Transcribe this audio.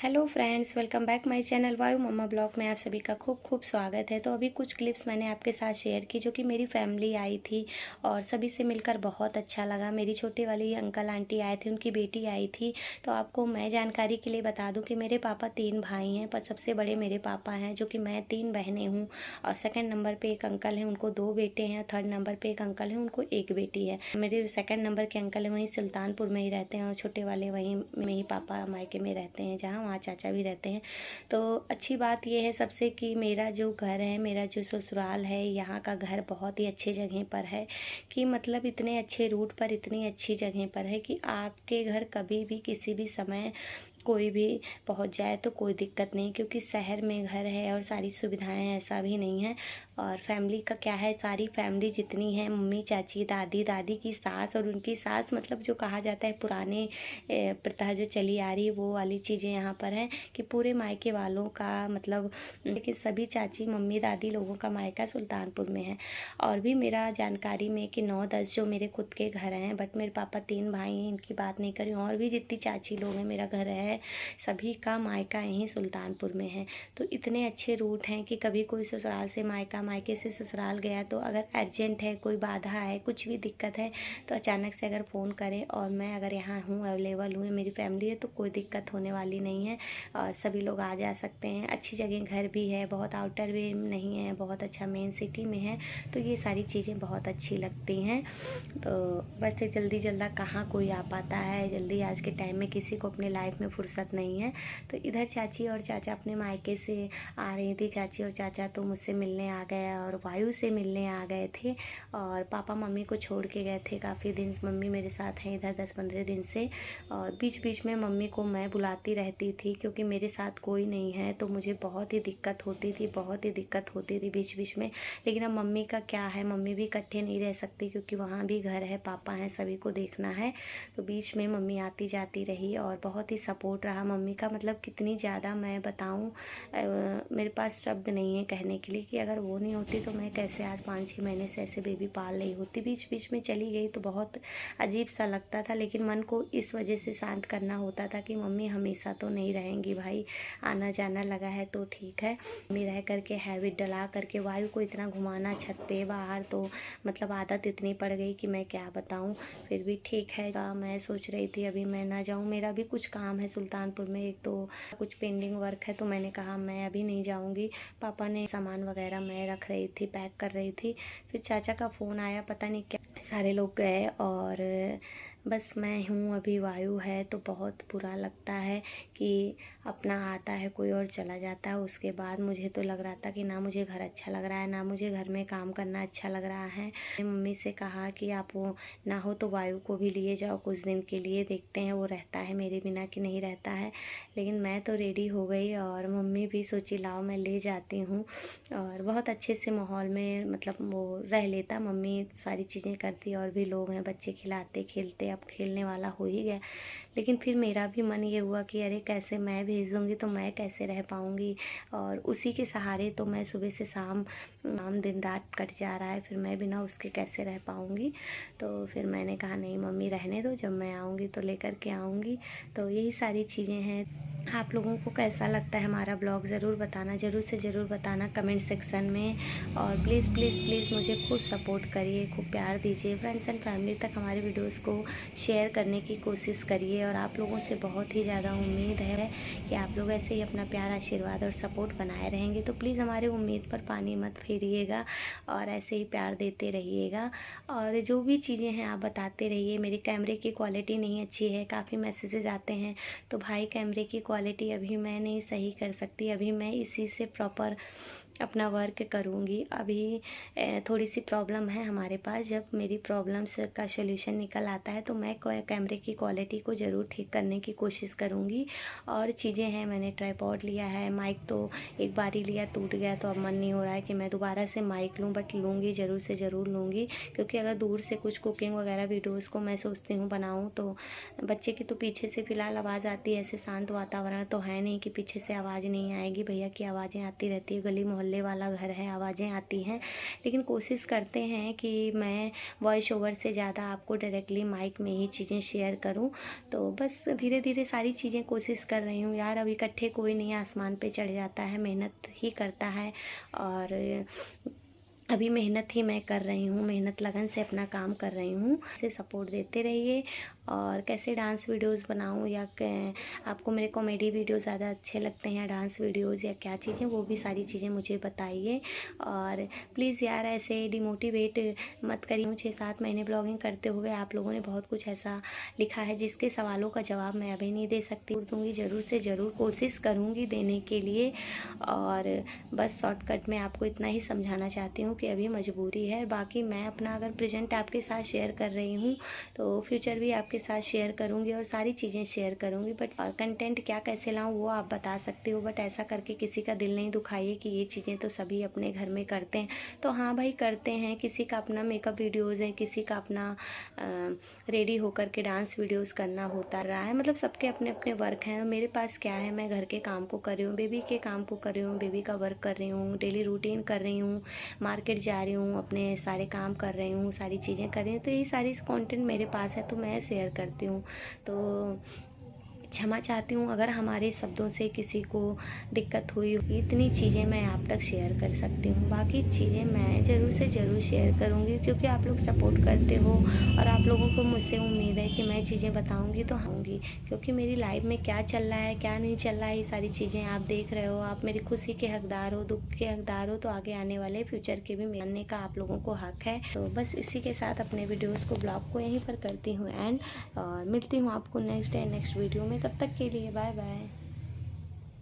Hello friends, welcome back my channel वायु मम्मा blog में आप सभी का खूब खूब स्वागत है। तो अभी कुछ क्लिप्स मैंने आपके साथ शेयर की जो कि मेरी फैमिली आई थी और सभी से मिलकर बहुत अच्छा लगा। मेरी छोटी वाली अंकल आंटी आए थे, उनकी बेटी आई थी। तो आपको मैं जानकारी के लिए बता दूं कि मेरे पापा 3 भाई हैं, पर सबसे बड़े मेरे पापा हैं, जो कि मैं 3 बहनें हूँ। और सेकेंड नंबर पर एक अंकल हैं, उनको 2 बेटे हैं। थर्ड नंबर पर एक अंकल हैं, उनको एक बेटी है। मेरे सेकेंड नंबर के अंकल हैं, वहीं सुल्तानपुर में ही रहते हैं, और छोटे वाले वहीं में ही पापा मायके में रहते हैं, जहाँ वहाँ चाचा भी रहते हैं। तो अच्छी बात यह है सबसे कि मेरा जो घर है, मेरा जो ससुराल है, यहाँ का घर बहुत ही अच्छे जगह पर है। कि मतलब इतने अच्छे रूट पर, इतनी अच्छी जगह पर है कि आपके घर कभी भी किसी भी समय कोई भी पहुंच जाए तो कोई दिक्कत नहीं, क्योंकि शहर में घर है और सारी सुविधाएं हैं, ऐसा भी नहीं है। और फैमिली का क्या है, सारी फैमिली जितनी है, मम्मी, चाची, दादी, दादी की सास और उनकी सास, मतलब जो कहा जाता है पुराने प्रथा जो चली आ रही है, वो वाली चीज़ें यहाँ पर हैं कि पूरे मायके वालों का मतलब, लेकिन सभी चाची, मम्मी, दादी लोगों का मायका सुल्तानपुर में है। और भी मेरा जानकारी में कि 9-10 जो मेरे खुद के घर हैं, बट मेरे पापा 3 भाई हैं, इनकी बात नहीं करी। और भी जितनी चाची लोग हैं, मेरा घर है, सभी का मायका यहीं सुल्तानपुर में है। तो इतने अच्छे रूट हैं कि कभी कोई ससुराल से मायका, मायके से ससुराल गया तो अगर अर्जेंट है, कोई बाधा है, कुछ भी दिक्कत है, तो अचानक से अगर फ़ोन करें और मैं अगर यहाँ हूँ, अवेलेबल हूँ, मेरी फैमिली है, तो कोई दिक्कत होने वाली नहीं है। और सभी लोग आ जा सकते हैं। अच्छी जगह घर भी है, बहुत आउटर वे नहीं है, बहुत अच्छा मेन सिटी में है। तो ये सारी चीज़ें बहुत अच्छी लगती हैं। तो वैसे जल्दी जल्दा कहाँ कोई आ पाता है, जल्दी आज के टाइम में किसी को अपने लाइफ में फुर्सत नहीं है। तो इधर चाची और चाचा अपने मायके से आ रही थी। चाची और चाचा तो मुझसे मिलने आ गए और वायु से मिलने आ गए थे। और पापा मम्मी को छोड़ के गए थे काफ़ी दिन। मम्मी मेरे साथ हैं इधर 10-15 दिन से। और बीच बीच में मम्मी को मैं बुलाती रहती थी, क्योंकि मेरे साथ कोई नहीं है तो मुझे बहुत ही दिक्कत होती थी, बहुत ही दिक्कत होती थी बीच बीच में। लेकिन अब मम्मी का क्या है, मम्मी भी इकट्ठे नहीं रह सकती, क्योंकि वहाँ भी घर है, पापा हैं, सभी को देखना है। तो बीच में मम्मी आती जाती रही और बहुत ही सपोर्ट रहा मम्मी का। मतलब कितनी ज़्यादा मैं बताऊँ, मेरे पास शब्द नहीं है कहने के लिए कि अगर वो नहीं होती तो मैं कैसे आज 5-6 महीने से ऐसे बेबी पाल रही होती। बीच बीच में चली गई तो बहुत अजीब सा लगता था, लेकिन मन को इस वजह से शांत करना होता था कि मम्मी हमेशा तो नहीं रहेंगी भाई, आना जाना लगा है तो ठीक है। मम्मी रह करके हैबिट डला करके वायु को इतना घुमाना छत पे बाहर, तो मतलब आदत इतनी पड़ गई कि मैं क्या बताऊँ। फिर भी ठीक है, मैं सोच रही थी अभी मैं ना जाऊँ, मेरा भी कुछ काम है सुल्तानपुर में, एक तो कुछ पेंडिंग वर्क है, तो मैंने कहा मैं अभी नहीं जाऊँगी। पापा ने सामान वगैरह मैं रख रही थी, पैक कर रही थी। फिर चाचा का फ़ोन आया, पता नहीं क्या, सारे लोग गए और बस मैं हूँ अभी। वायु है तो बहुत बुरा लगता है कि अपना आता है कोई और चला जाता है। उसके बाद मुझे तो लग रहा था कि ना मुझे घर अच्छा लग रहा है, ना मुझे घर में काम करना अच्छा लग रहा है। मैंने मम्मी से कहा कि आप वो ना हो तो वायु को भी लिए जाओ कुछ दिन के लिए, देखते हैं वो रहता है मेरे बिना कि नहीं रहता है। लेकिन मैं तो रेडी हो गई और मम्मी भी सोची लाओ मैं ले जाती हूँ। और बहुत अच्छे से माहौल में मतलब वो रह लेता, मम्मी सारी चीज़ें करती, और भी लोग हैं, बच्चे खिलाते खेलते, अब खेलने वाला हो ही गया। लेकिन फिर मेरा भी मन ये हुआ कि अरे कैसे मैं भेज दूँगी तो मैं कैसे रह पाऊँगी। और उसी के सहारे तो मैं सुबह से शाम दिन रात कट जा रहा है, फिर मैं बिना उसके कैसे रह पाऊँगी। तो फिर मैंने कहा नहीं मम्मी रहने दो, जब मैं आऊँगी तो लेकर के आऊँगी। तो यही सारी चीज़ें हैं। आप लोगों को कैसा लगता है हमारा ब्लॉग, ज़रूर बताना, ज़रूर से ज़रूर बताना कमेंट सेक्शन में। और प्लीज़ प्लीज़ प्लीज़ मुझे खूब सपोर्ट करिए, खूब प्यार दीजिए। फ्रेंड्स एंड फैमिली तक हमारे वीडियोस को शेयर करने की कोशिश करिए। और आप लोगों से बहुत ही ज़्यादा उम्मीद है कि आप लोग ऐसे ही अपना प्यार, आशीर्वाद और सपोर्ट बनाए रहेंगे। तो प्लीज़ हमारे उम्मीद पर पानी मत फेरिएगा और ऐसे ही प्यार देते रहिएगा। और जो भी चीज़ें हैं आप बताते रहिए। मेरे कैमरे की क्वालिटी नहीं अच्छी है, काफ़ी मैसेजेस आते हैं, तो भाई कैमरे की क्वालिटी अभी मैं नहीं सही कर सकती, अभी मैं इसी से प्रॉपर अपना वर्क करूँगी। अभी थोड़ी सी प्रॉब्लम है हमारे पास, जब मेरी प्रॉब्लम्स का सॉल्यूशन निकल आता है तो मैं कैमरे की क्वालिटी को ज़रूर ठीक करने की कोशिश करूँगी। और चीज़ें हैं, मैंने ट्राइपॉड लिया है, माइक तो एक बार ही लिया टूट गया, तो अब मन नहीं हो रहा है कि मैं दोबारा से माइक लूँ, बट लूँगी, ज़रूर से ज़रूर लूँगी। क्योंकि अगर दूर से कुछ कुकिंग वगैरह वीडियोज़ को मैं सोचती हूँ बनाऊँ, तो बच्चे की तो पीछे से फ़िलहाल आवाज़ आती है, ऐसे शांत वातावरण तो है नहीं कि पीछे से आवाज़ नहीं आएगी। भैया की आवाज़ें आती रहती है, गली मोहल्ले मोहल्ले वाला घर है, आवाज़ें आती हैं, लेकिन कोशिश करते हैं कि मैं वॉइस ओवर से ज़्यादा आपको डायरेक्टली माइक में ही चीज़ें शेयर करूं। तो बस धीरे धीरे सारी चीज़ें कोशिश कर रही हूँ यार। अब इकट्ठे कोई नहीं आसमान पे चढ़ जाता है, मेहनत ही करता है। और अभी मेहनत ही मैं कर रही हूँ, मेहनत लगन से अपना काम कर रही हूँ। इसे सपोर्ट देते रहिए। और कैसे डांस वीडियोस बनाऊँ या आपको मेरे कॉमेडी वीडियो ज़्यादा अच्छे लगते हैं या डांस वीडियोस या क्या चीज़ें, वो भी सारी चीज़ें मुझे बताइए। और प्लीज़ यार ऐसे डिमोटिवेट मत करिए। 6-7 महीने ब्लॉगिंग करते हुए आप लोगों ने बहुत कुछ ऐसा लिखा है जिसके सवालों का जवाब मैं अभी नहीं दे सकती। दूँगी, ज़रूर से ज़रूर कोशिश करूँगी देने के लिए। और बस शॉर्टकट में आपको इतना ही समझाना चाहती हूँ कि अभी मजबूरी है। बाकी मैं अपना अगर प्रेजेंट आपके साथ शेयर कर रही हूँ तो फ्यूचर भी आपके साथ शेयर करूँगी और सारी चीज़ें शेयर करूँगी। बट और कंटेंट क्या कैसे लाऊँ वो आप बता सकते हो। बट ऐसा करके किसी का दिल नहीं दुखाइए कि ये चीज़ें तो सभी अपने घर में करते हैं। तो हाँ भाई, करते हैं। किसी का अपना मेकअप वीडियोज़ है, किसी का अपना रेडी होकर के डांस वीडियोज़ करना होता रहा है। मतलब सबके अपने अपने वर्क हैं। मेरे पास क्या है, मैं घर के काम को कर रही हूँ, बेबी के काम को कर रही हूँ, बेबी का वर्क कर रही हूँ, डेली रूटीन कर रही हूँ, मार्केट जा रही हूँ, अपने सारे काम कर रही हूँ, सारी चीज़ें कर रही हूँ। तो ये सारी कंटेंट मेरे पास है तो मैं शेयर करती हूँ। तो क्षमा चाहती हूँ अगर हमारे शब्दों से किसी को दिक्कत हुई। इतनी चीज़ें मैं आप तक शेयर कर सकती हूँ, बाकी चीज़ें मैं ज़रूर से ज़रूर शेयर करूँगी क्योंकि आप लोग सपोर्ट करते हो और आप लोगों को मुझसे उम्मीद है कि मैं चीज़ें बताऊँगी तो आऊँगी। क्योंकि मेरी लाइफ में क्या चल रहा है क्या नहीं चल रहा है, ये सारी चीज़ें आप देख रहे हो। आप मेरी खुशी के हकदार हो, दुख के हकदार हो, तो आगे आने वाले फ्यूचर के भी जानने का आप लोगों को हक है। तो बस इसी के साथ अपने वीडियोज़ को ब्लॉग को यहीं पर करती हूँ एंड। और मिलती हूँ आपको नेक्स्ट डे नेक्स्ट वीडियो में। तब तक के लिए बाय बाय।